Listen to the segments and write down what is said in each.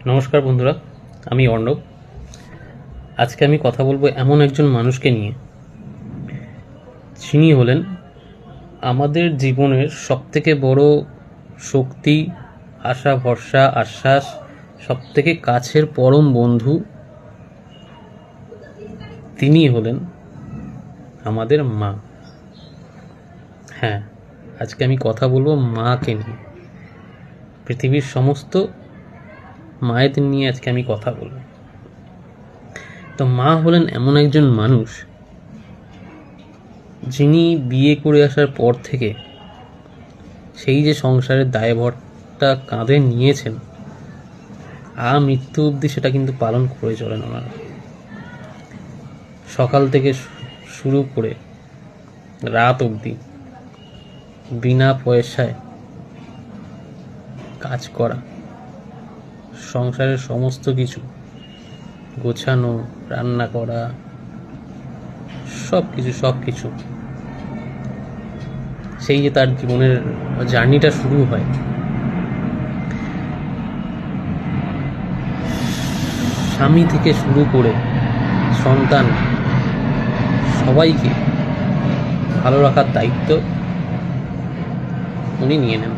নমস্কার বন্ধুরা, আমি অর্ণব। আজকে আমি কথা বলবো এমন একজন মানুষকে নিয়ে, যিনি হলেন আমাদের জীবনের সবথেকে বড় শক্তি, আশা, ভরসা, আশ্বাস, সবথেকে কাছের পরম বন্ধু। তিনি হলেন আমাদের মা। হ্যাঁ, আজকে আমি কথা বলবো মাকে নিয়ে। পৃথিবীর সমস্ত মায়েদের নিয়ে আজকে আমি কথা বলবো। তো মা হলেন এমন একজন মানুষ, যিনি বিয়ে করে আসার পর থেকে সেই যে সংসারের দায়ভারটা কাঁধে নিয়েছেন, মৃত্যু অবধি সেটা কিন্তু পালন করে চলেন ওনারা। সকাল থেকে শুরু করে রাত অবধি বিনা পয়সায় কাজ করা, সংসারের সমস্ত কিছু গোছানো, রান্না করা, সব কিছু সেই যে তার জীবনের জার্নিটা শুরু হয়, স্বামী থেকে শুরু করে সন্তান সবাইকে ভালো রাখার দায়িত্ব উনি নিয়ে নেন।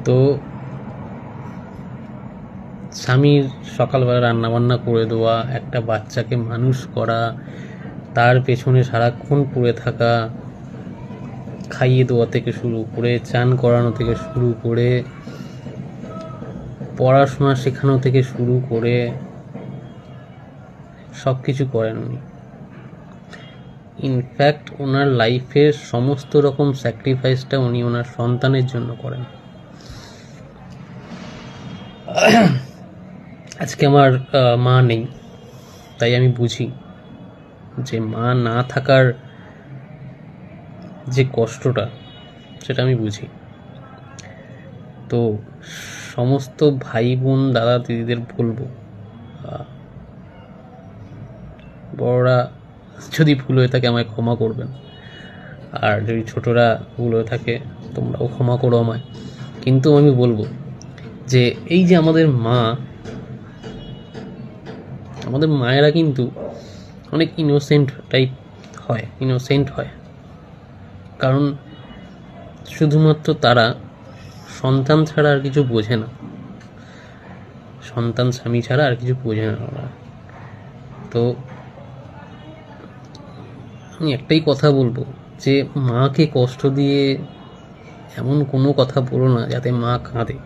তো স্বামীর সকালবেলা রান্নাবান্না করে দেওয়া, একটা বাচ্চাকে মানুষ করা, তার পেছনে সারাক্ষণ পড়ে থাকা, খাইয়ে দেওয়া থেকে শুরু করে, চান করানো থেকে শুরু করে, পড়াশোনা শেখানো থেকে শুরু করে সব কিছু করেন উনি। ইনফ্যাক্ট ওনার লাইফের সমস্ত রকম স্যাক্রিফাইসটা উনি ওনার সন্তানের জন্য করেন। আজকে আমার মা নেই, তাই আমি বুঝি যে মা না থাকার যে কষ্টটা, সেটা আমি বুঝি। তো সমস্ত ভাই বোন, দাদা দিদিদের বলবো, বড়রা যদি ভুল হয়ে থাকে আমায় ক্ষমা করবেন, আর যদি ছোটরা ভুল হয়ে থাকে তোমরাও ক্ষমা করো আমায়। কিন্তু আমি বলবো যে এই যে আমাদের মায়েরা কিন্তু অনেক ইনোসেন্ট হয়, কারণ শুধুমাত্র তারা সন্তান ছাড়া আর কিছু বোঝে না, সন্তান স্বামী ছাড়া আর কিছু বোঝে না ওরা। তো আমি একটাই কথা বলবো যে মাকে কষ্ট দিয়ে এমন কোনো কথা বলো না যাতে মা কাঁদে।